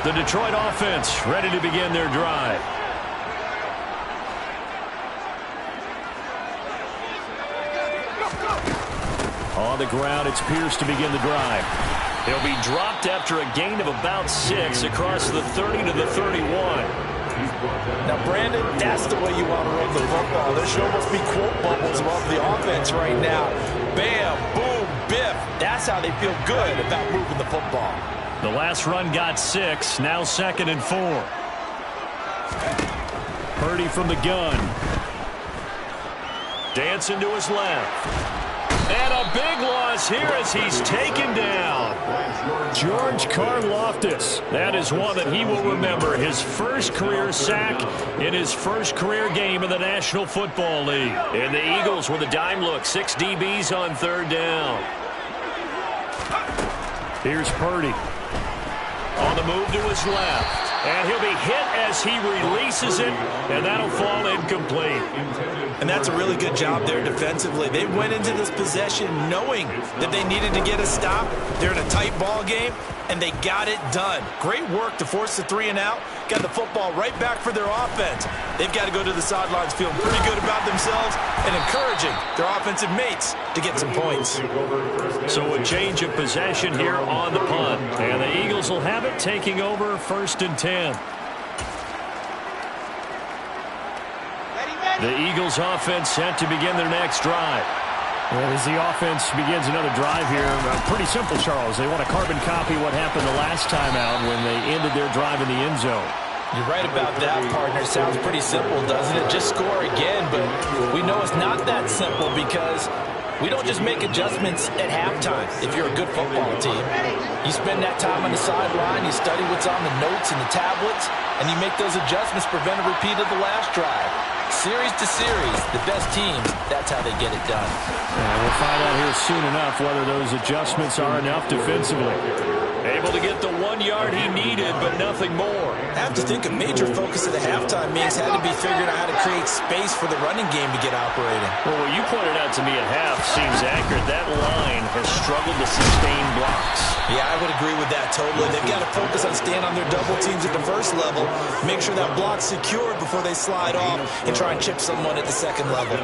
The Detroit offense ready to begin their drive. On the ground, it's Pierce to begin the drive. He'll be dropped after a gain of about 6 across the 30 to the 31. Now, Brandon, that's the way you want to run the football. There should almost be quote bubbles above the offense right now. Bam, boom, biff. That's how they feel good about moving the football. The last run got 6, now 2nd and 4. Purdy from the gun. Dancing to his left. And a big loss here as he's taken down. George Karlaftis. That is one that he will remember. His first career sack in his first career game in the National Football League. And the Eagles with a dime look. 6 DBs on 3rd down. Here's Purdy. On the move to his left. And he'll be hit as he releases it, and that'll fall incomplete. And that's a really good job there defensively. They went into this possession knowing that they needed to get a stop. They're in a tight ball game, and they got it done. Great work to force the 3 and out. Got the football right back for their offense. They've got to go to the sidelines feeling pretty good about themselves and encouraging their offensive mates to get some points. So a change of possession here on the punt. And the Eagles will have it, taking over 1st and 10. The Eagles offense set to begin their next drive. Well, as the offense begins another drive here, pretty simple, Charles. They want to carbon copy what happened the last time out when they ended their drive in the end zone. You're right about that, partner. Sounds pretty simple, doesn't it? Just score again, but we know it's not that simple because we don't just make adjustments at halftime if you're a good football team. You spend that time on the sideline, you study what's on the notes and the tablets, and you make those adjustments to prevent a repeat of the last drive. Series to series, the best teams, that's how they get it done. And we'll find out here soon enough whether those adjustments are enough defensively. Able to get the 1 yard he needed, but nothing more. I have to think a major focus of the halftime meetings had to be figuring out how to create space for the running game to get operating. Well, what you pointed out to me at half seems accurate. That line has struggled to sustain blocks. Yeah, I would agree with that totally. They've got to focus on staying on their double teams at the first level, make sure that block's secured before they slide off and try and chip someone at the second level.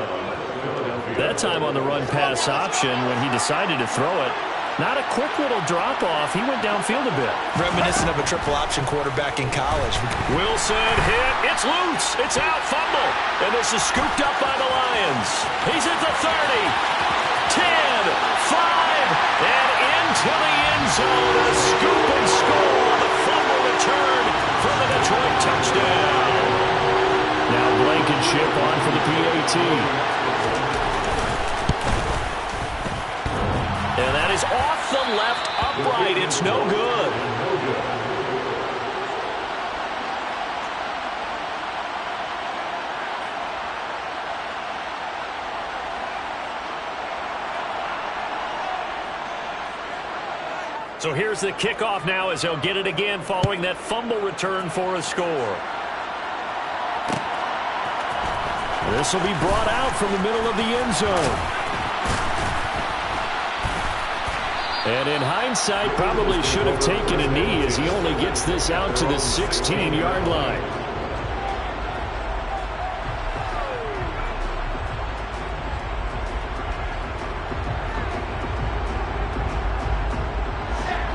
That time on the run-pass option when he decided to throw it, not a quick little drop-off. He went downfield a bit. Reminiscent of a triple-option quarterback in college. Wilson hit. It's loose. It's out. Fumble. And this is scooped up by the Lions. He's at the 30. 10, 5, and into the end zone. A scoop and score on the fumble return for the Detroit touchdown. Now Blankenship on for the PAT. And that is off the left upright. It's no good. So here's the kickoff now as they'll get it again following that fumble return for a score. This will be brought out from the middle of the end zone. And in hindsight, probably should have taken a knee as he only gets this out to the 16-yard line.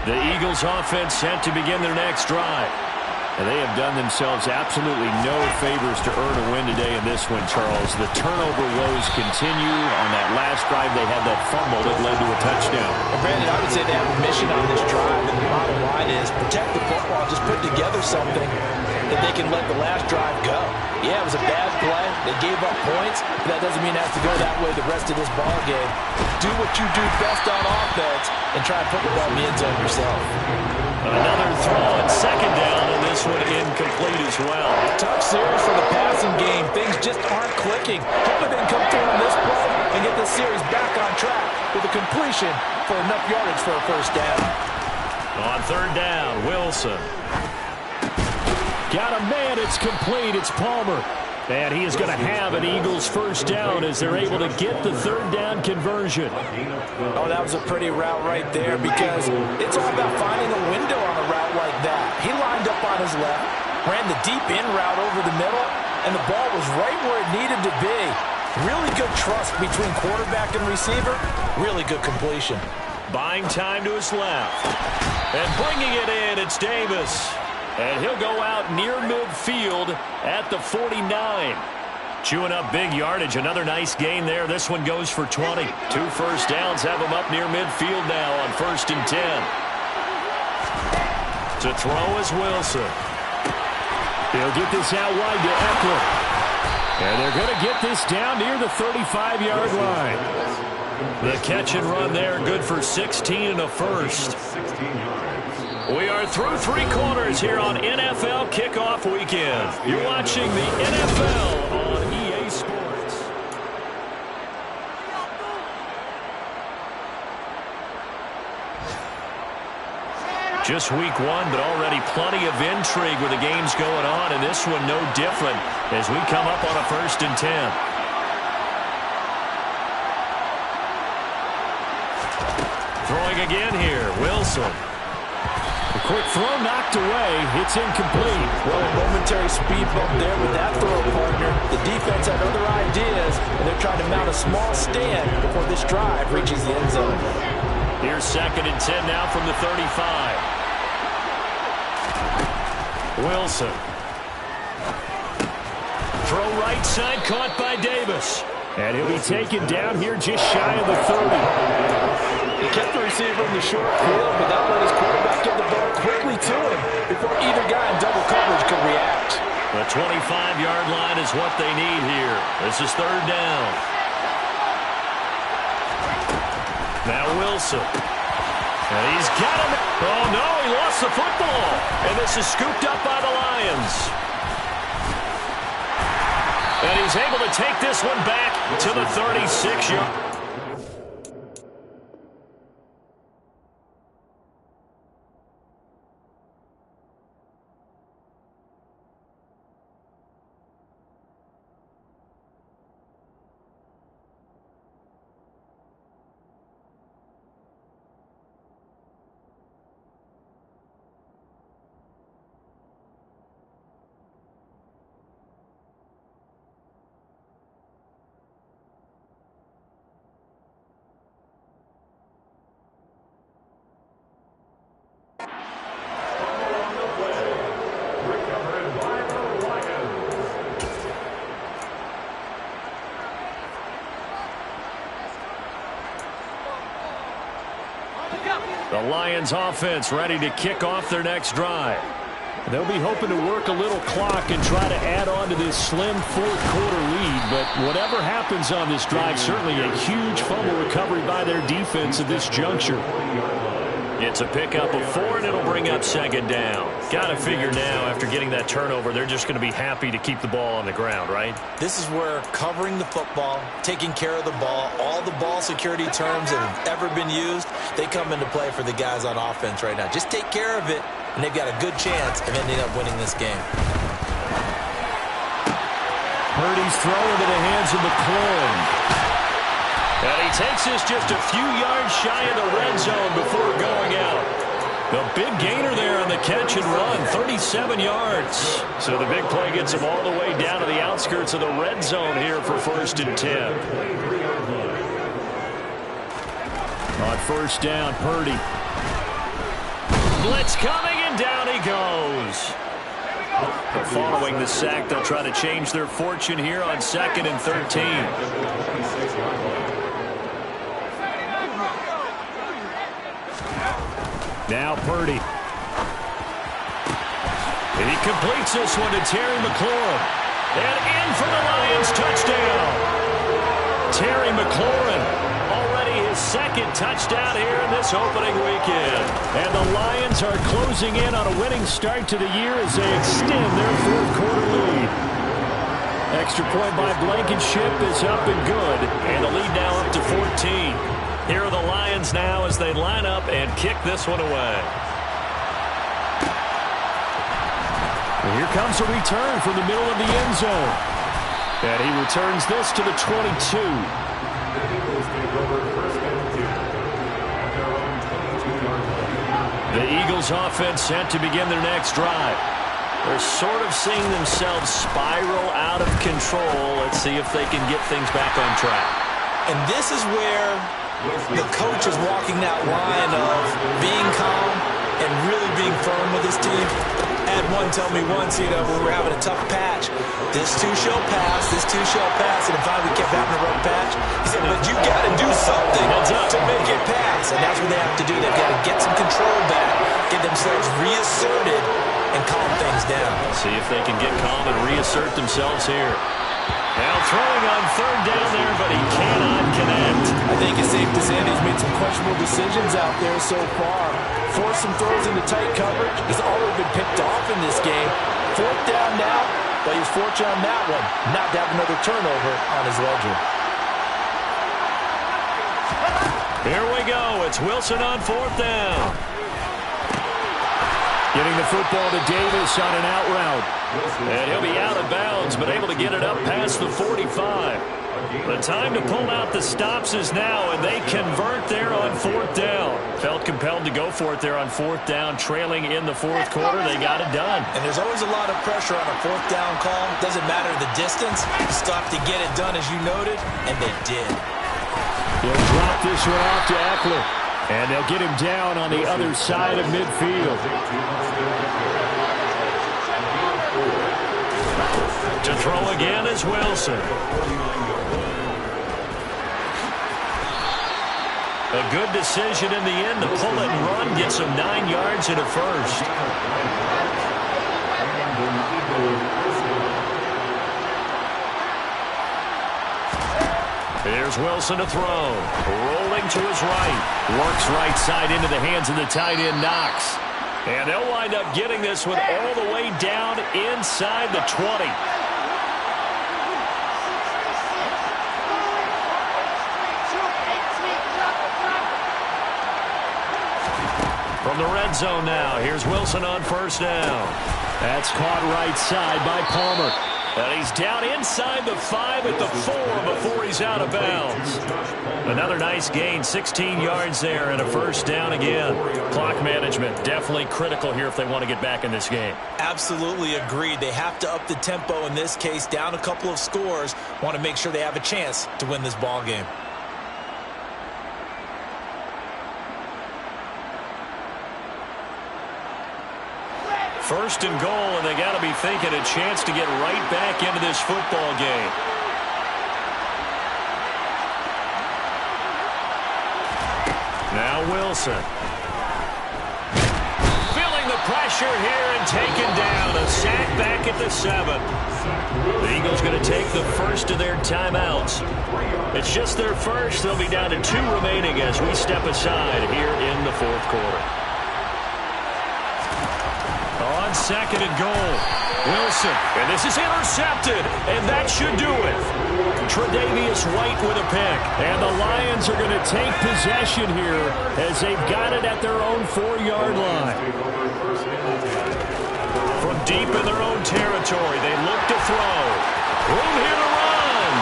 The Eagles offense set to begin their next drive. And they have done themselves absolutely no favors to earn a win today in this one, Charles. The turnover woes continue. On that last drive, they had that fumble that led to a touchdown. And Brandon, I would say they have a mission on this drive, and the bottom line is protect the football, just put together something that they can let the last drive go. Yeah, it was a bad play. They gave up points, but that doesn't mean it has to go that way the rest of this ball game. Do what you do best on offense and try and put the ball in the end zone yourself. Another throw on 2nd down, and this one incomplete as well. Tough series for the passing game. Things just aren't clicking. Hopefully they can come through on this play and get this series back on track with a completion for enough yardage for a first down. On 3rd down, Wilson. Got a man, it's complete, it's Palmer. And he is going to have an Eagles first down as they're able to get the 3rd down conversion. Oh, that was a pretty route right there because it's all about finding a window on a route like that. He lined up on his left, ran the deep in route over the middle, and the ball was right where it needed to be. Really good trust between quarterback and receiver. Really good completion. Buying time to his left. And bringing it in, it's Davis. And he'll go out near midfield at the 49. Chewing up big yardage. Another nice gain there. This one goes for 20. 2 first downs have him up near midfield now on 1st and 10. To throw is Wilson. He'll get this out wide to Eckler. And they're going to get this down near the 35-yard line. The catch and run there, good for 16 and a first. We are through 3 quarters here on NFL Kickoff Weekend. You're watching the NFL on EA Sports. Just week 1, but already plenty of intrigue with the games going on, and this one no different as we come up on a 1st and 10. Throwing again here, Wilson. A quick throw knocked away. It's incomplete. Well, a momentary speed bump there with that throw, partner. The defense had other ideas, and they're trying to mount a small stand before this drive reaches the end zone. Here's 2nd and 10 now from the 35. Wilson. Throw right side, caught by Davis. And he'll be taken down here just shy of the 30. He kept the receiver in the short field, but that let his quarterback get the ball quickly to him before either guy in double coverage could react. The 25-yard line is what they need here. This is 3rd down. Now Wilson. And he's got him. Oh, no, he lost the football. And this is scooped up by the Lions. And he's able to take this one back to the 36-yard. The Lions offense ready to kick off their next drive. They'll be hoping to work a little clock and try to add on to this slim 4th quarter lead. But whatever happens on this drive, certainly a huge fumble recovery by their defense at this juncture. It's a pickup of 4, and it'll bring up 2nd down. Got to figure now, after getting that turnover, they're just going to be happy to keep the ball on the ground, right? This is where covering the football, taking care of the ball, all the ball security terms that have ever been used, they come into play for the guys on offense right now. Just take care of it, and they've got a good chance of ending up winning this game. Purdy's throw into the hands of McLaurin. And he takes this just a few yards shy of the red zone before going out. The big gainer there on the catch and run, 37 yards. So the big play gets him all the way down to the outskirts of the red zone here for 1st and 10. On 1st down, Purdy. Blitz coming, and down he goes. But following the sack, they'll try to change their fortune here on 2nd and 13. Now Purdy. He completes this one to Terry McLaurin. And in for the Lions touchdown. Terry McLaurin, already his 2nd touchdown here in this opening weekend. And the Lions are closing in on a winning start to the year as they extend their 4th quarter lead. Extra point by Blankenship is up and good. And the lead now up to 14. Here are the Lions now as they line up and kick this one away. And here comes a return from the middle of the end zone. And he returns this to the 22. The Eagles offense set to begin their next drive. They're sort of seeing themselves spiral out of control. Let's see if they can get things back on track. And this is where the coach is walking that line of being calm and really being firm with his team. Had one tell me once, when we were having a tough patch, this too shall pass, this too shall pass, and finally we kept having a rough patch. He said, but you got to do something to make it pass, and that's what they have to do. They've got to get some control back, get themselves reasserted, and calm things down. See if they can get calm and reassert themselves here. Now throwing on third down there, but he cannot connect. I think it's safe to say he's made some questionable decisions out there so far. Forced some throws into tight coverage. He's already been picked off in this game. Fourth down now, but he's fortunate on that one not to have another turnover on his ledger. Here we go. It's Wilson on fourth down. Getting the football to Davis on an out route. And he'll be out of bounds, but able to get it up past the 45. The time to pull out the stops is now, and they convert there on fourth down. Felt compelled to go for it there on fourth down, trailing in the fourth quarter. They got it done. And there's always a lot of pressure on a fourth down call. Doesn't matter the distance. You still have to get it done, as you noted, and they did. He'll drop this one off to Eckler. And they'll get him down on the other side of midfield. To throw again is Wilson. A good decision in the end to pull it and run. Gets him 9 yards and a first. Here's Wilson to throw. Rolling to his right. Works right side into the hands of the tight end, Knox. And they'll wind up getting this one all the way down inside the 20. From the red zone now, here's Wilson on first down. That's caught right side by Palmer. And he's down inside the 5 at the 4 before he's out of bounds. Another nice gain, 16 yards there and a first down again. Clock management definitely critical here if they want to get back in this game. Absolutely agreed. They have to up the tempo in this case, down a couple of scores. Want to make sure they have a chance to win this ball game. First and goal, and they got to be thinking a chance to get right back into this football game. Now Wilson. Feeling the pressure here and taken down. A sack back at the 7. The Eagles going to take the first of their timeouts. It's just their first. They'll be down to 2 remaining as we step aside here in the fourth quarter. On second and goal, Wilson, and this is intercepted, and that should do it. Tre'Davious White with a pick, and the Lions are going to take possession here as they've got it at their own 4-yard line. From deep in their own territory, they look to throw. Room here to run.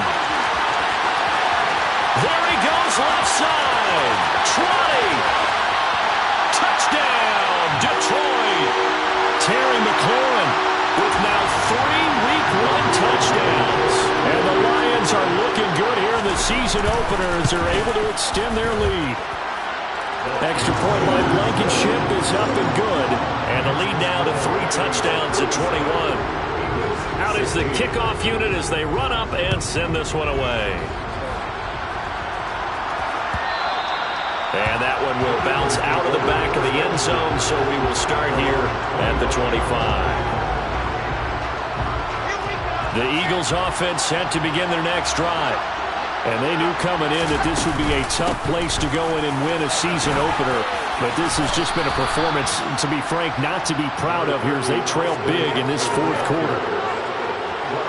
There he goes, left side. 20. Touchdown, Detroit. Terry McLaurin with now 3 Week 1 touchdowns. And the Lions are looking good here in the season opener as they're able to extend their lead. Extra point line Blankenship is up and good. And the lead now to 3 touchdowns at 21. Out is the kickoff unit as they run up and send this one away. And that one will bounce out of the back of the end zone, so we will start here at the 25. The Eagles offense set to begin their next drive. And they knew coming in that this would be a tough place to go in and win a season opener. But this has just been a performance, to be frank, not to be proud of here as they trail big in this fourth quarter.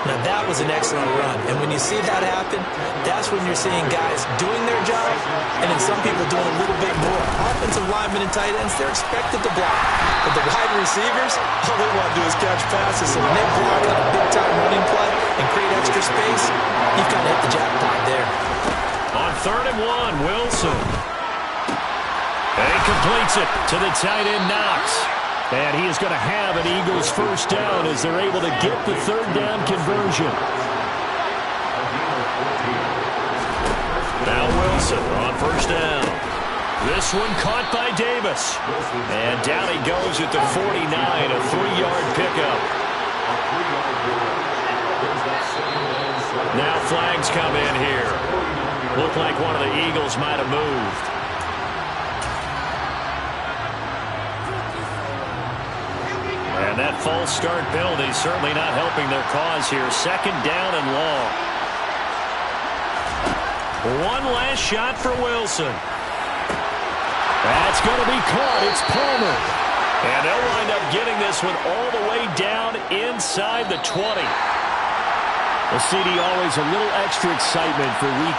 Now that was an excellent run, and when you see that happen, that's when you're seeing guys doing their job, and then some people doing a little bit more. Offensive linemen and tight ends, they're expected to block. But the wide receivers, all they want to do is catch passes, so when they block on a big-time running play and create extra space, you've got to hit the jackpot there. On 3rd and 1, Wilson. And he completes it to the tight end, Knox. And he is going to have an Eagles first down as they're able to get the third down conversion. Now Wilson on first down. This one caught by Davis. And down he goes at the 49, a 3-yard pickup. Now flags come in here. Looked like one of the Eagles might have moved. And that false start penalty certainly not helping their cause here. Second down and long. One last shot for Wilson. That's going to be caught. It's Palmer. And they'll wind up getting this one all the way down inside the 20. Well, CD, always a little extra excitement for week